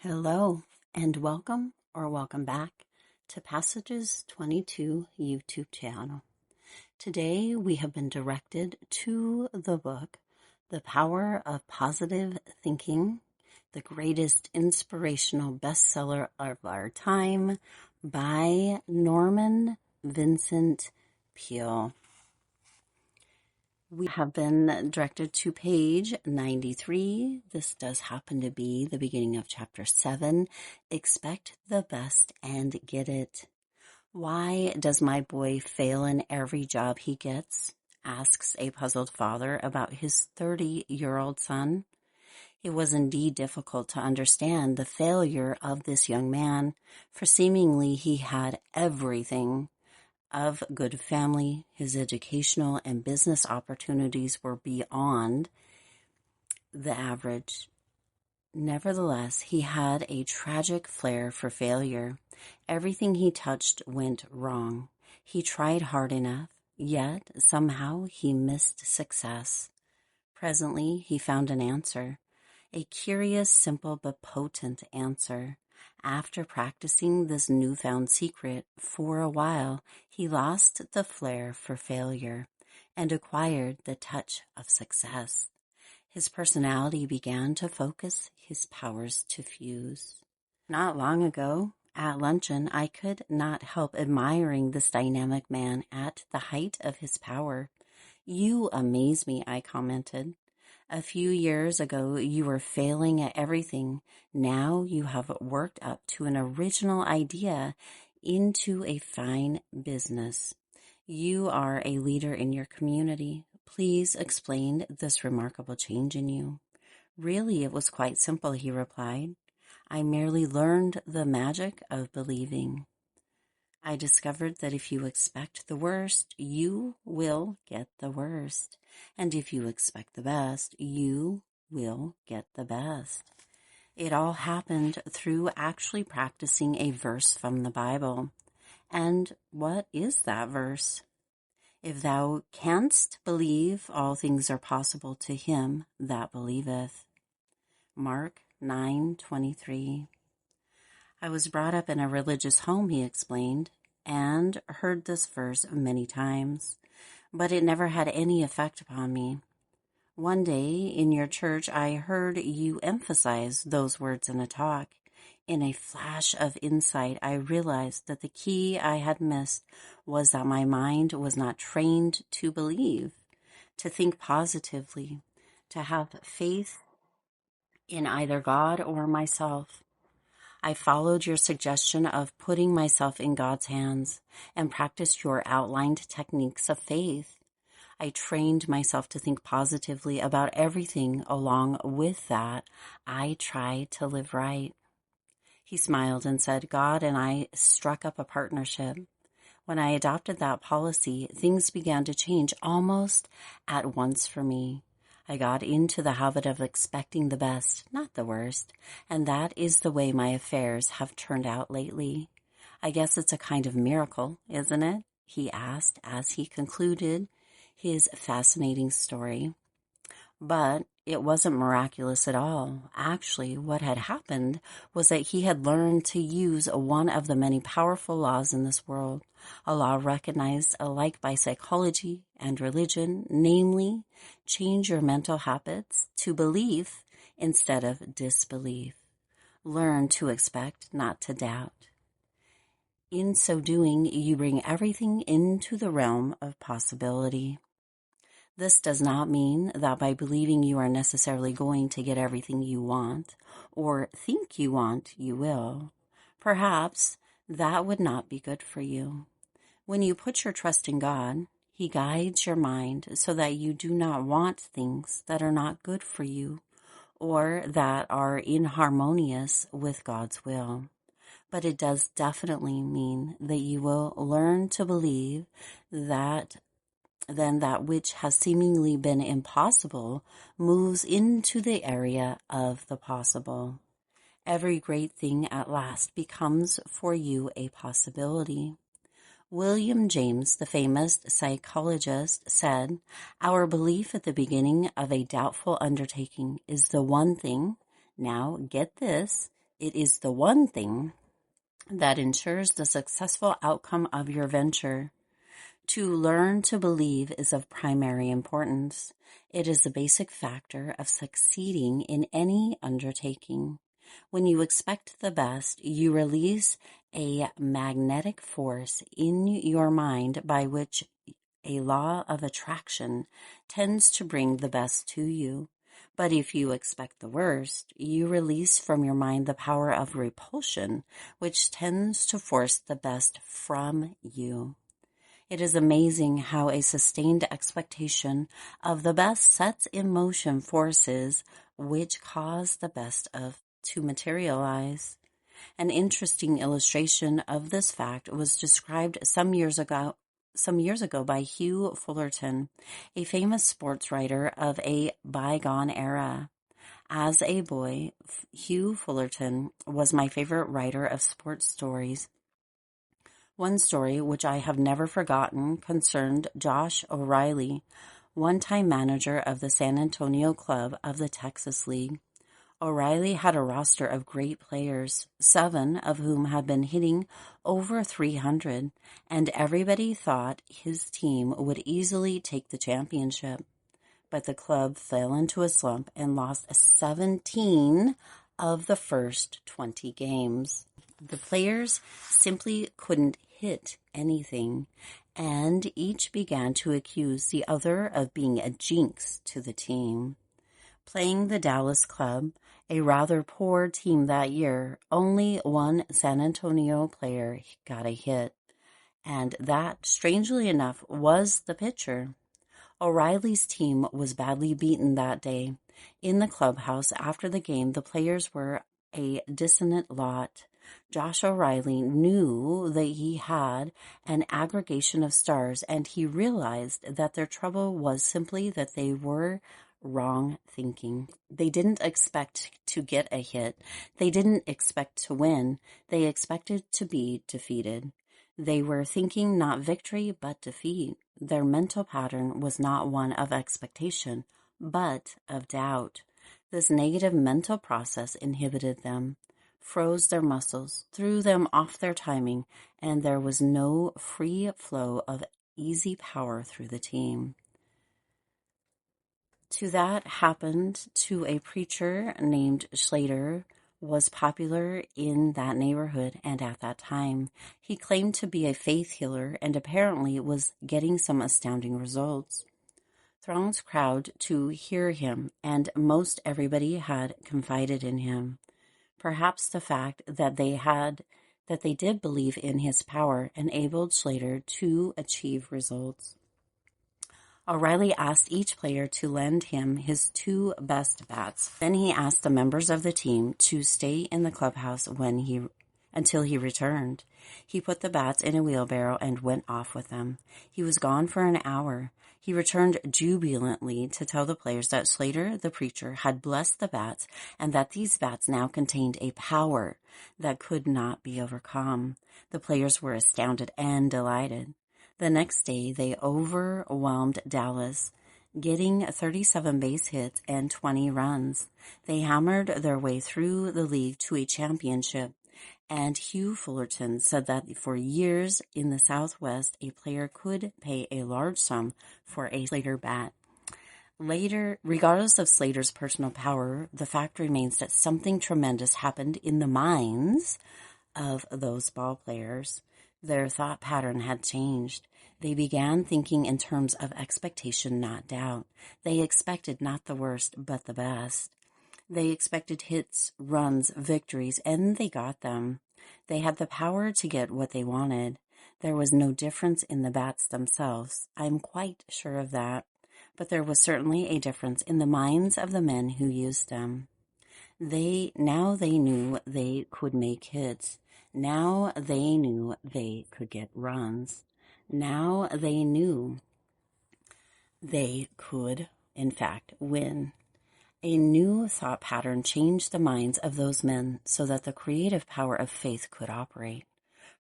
Hello and welcome back to Passages 22 YouTube channel. Today we have been directed to the book, The Power of Positive Thinking, the greatest inspirational bestseller of our time by Norman Vincent Peale. We have been directed to page 93. This does happen to be the beginning of chapter 7. Expect the best and get it. Why does my boy fail in every job he gets? Asks a puzzled father about his 30-year-old son. It was indeed difficult to understand the failure of this young man, for seemingly he had everything. Of good family, his educational and business opportunities were beyond the average. Nevertheless, he had a tragic flair for failure. Everything he touched went wrong. He tried hard enough, yet somehow he missed success. Presently, he found an answer, a curious, simple, but potent answer. After practicing this newfound secret for a while, he lost the flair for failure and acquired the touch of success. His personality began to focus, his powers to fuse. Not long ago, at luncheon, I could not help admiring this dynamic man at the height of his power. "You amaze me," I commented. "A few years ago, you were failing at everything. Now you have worked up to an original idea into a fine business. You are a leader in your community. Please explain this remarkable change in you." "Really, it was quite simple," he replied. "I merely learned the magic of believing. I discovered that if you expect the worst, you will get the worst. And if you expect the best, you will get the best." It all happened through actually practicing a verse from the Bible. And what is that verse? "If thou canst believe, all things are possible to him that believeth." Mark 9:23. "I was brought up in a religious home," he explained, "and heard this verse many times, but it never had any effect upon me. One day in your church, I heard you emphasize those words in a talk. In a flash of insight, I realized that the key I had missed was that my mind was not trained to believe, to think positively, to have faith in either God or myself. I followed your suggestion of putting myself in God's hands and practiced your outlined techniques of faith. I trained myself to think positively about everything. Along with that, I tried to live right." He smiled and said, "God and I struck up a partnership. When I adopted that policy, things began to change almost at once for me. I got into the habit of expecting the best, not the worst, and that is the way my affairs have turned out lately. I guess it's a kind of miracle, isn't it?" he asked as he concluded his fascinating story. But it wasn't miraculous at all. Actually, what had happened was that he had learned to use one of the many powerful laws in this world, a law recognized alike by psychology and religion, namely, change your mental habits to belief instead of disbelief. Learn to expect, not to doubt. In so doing, you bring everything into the realm of possibility. This does not mean that by believing you are necessarily going to get everything you want or think you want, you will. Perhaps that would not be good for you. When you put your trust in God, He guides your mind so that you do not want things that are not good for you or that are inharmonious with God's will. But it does definitely mean that you will learn to believe that then that which has seemingly been impossible moves into the area of the possible. Every great thing at last becomes for you a possibility. William James, the famous psychologist, said, "Our belief at the beginning of a doubtful undertaking is the one thing," now get this, It is the one thing that ensures the successful outcome of your venture. To learn to believe is of primary importance. It is a basic factor of succeeding in any undertaking. When you expect the best, you release a magnetic force in your mind by which a law of attraction tends to bring the best to you. But if you expect the worst, you release from your mind the power of repulsion, which tends to force the best from you. It is amazing how a sustained expectation of the best sets in motion forces which cause the best to materialize. An interesting illustration of this fact was described some years ago by Hugh Fullerton, a famous sports writer of a bygone era. As a boy, Hugh Fullerton was my favorite writer of sports stories. One story, which I have never forgotten, concerned Josh O'Reilly, one-time manager of the San Antonio club of the Texas League. O'Reilly had a roster of great players, 7 of whom had been hitting over 300, and everybody thought his team would easily take the championship. But the club fell into a slump and lost 17 of the first 20 games. The players simply couldn't hit anything, and each began to accuse the other of being a jinx to the team. Playing the Dallas club, a rather poor team that year, only one San Antonio player got a hit, and that, strangely enough, was the pitcher. O'Reilly's team was badly beaten that day. In the clubhouse after the game, the players were a dissonant lot. Josh O'Reilly knew that he had an aggregation of stars, and he realized that their trouble was simply that they were wrong thinking. They didn't expect to get a hit. They didn't expect to win. They expected to be defeated. They were thinking not victory, but defeat. Their mental pattern was not one of expectation, but of doubt. This negative mental process inhibited them, froze their muscles, threw them off their timing, and there was no free flow of easy power through the team. That happened to a preacher named Slater, was popular in that neighborhood and at that time. He claimed to be a faith healer and apparently was getting some astounding results. Throngs crowd to hear him, and most everybody had confided in him. Perhaps the fact that they did believe in his power enabled Slater to achieve results. O'Reilly asked each player to lend him his 2 best bats. Then he asked the members of the team to stay in the clubhouse until he returned. He put the bats in a wheelbarrow and went off with them. He was gone for an hour. He returned jubilantly to tell the players that Slater, the preacher, had blessed the bats and that these bats now contained a power that could not be overcome. The players were astounded and delighted. The next day, they overwhelmed Dallas, getting 37 base hits and 20 runs. They hammered their way through the league to a championship, and Hugh Fullerton said that for years in the Southwest, a player could pay a large sum for a Slater bat. Later, regardless of Slater's personal power, the fact remains that something tremendous happened in the minds of those ball players. Their thought pattern had changed. They began thinking in terms of expectation, not doubt. They expected not the worst, but the best. They expected hits, runs, victories, and they got them. They had the power to get what they wanted. There was no difference in the bats themselves. I'm quite sure of that. But there was certainly a difference in the minds of the men who used them. They knew they could make hits. Now they knew they could get runs. Now they knew they could, in fact, win. A new thought pattern changed the minds of those men so that the creative power of faith could operate.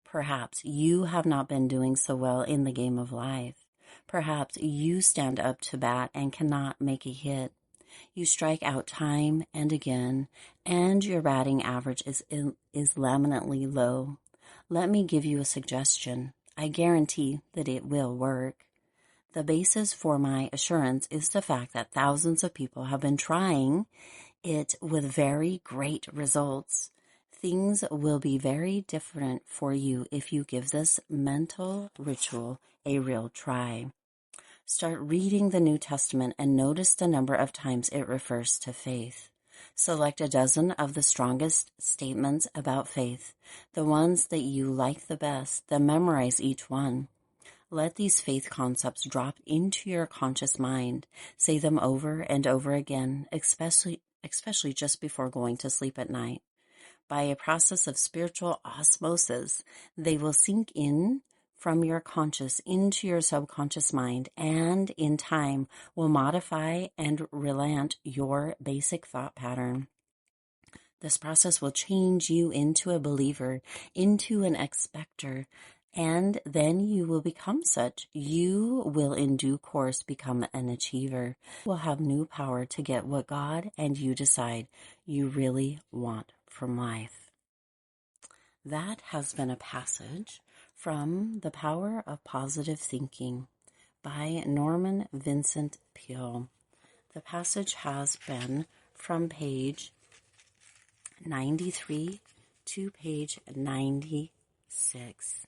Perhaps you have not been doing so well in the game of life. Perhaps you stand up to bat and cannot make a hit. You strike out time and again, and your batting average is laminately low. Let me give you a suggestion. I guarantee that it will work. The basis for my assurance is the fact that thousands of people have been trying it with very great results. Things will be very different for you if you give this mental ritual a real try. Start reading the New Testament and notice the number of times it refers to faith. Select a dozen of the strongest statements about faith, the ones that you like the best, then memorize each one. Let these faith concepts drop into your conscious mind. Say them over and over again, especially just before going to sleep at night. By a process of spiritual osmosis, they will sink in from your conscious into your subconscious mind, and in time will modify and relent your basic thought pattern. This process will change you into a believer, into an expector, and then you will become such. You will in due course become an achiever. You will have new power to get what God and you decide you really want from life. That has been a passage from The Power of Positive Thinking by Norman Vincent Peale. The passage has been from page 93 to page 96.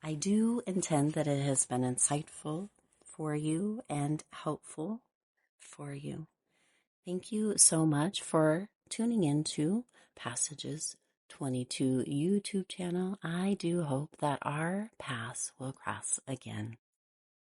I do intend that it has been insightful for you and helpful for you. Thank you so much for tuning into Passages 22 YouTube channel. I do hope that our paths will cross again.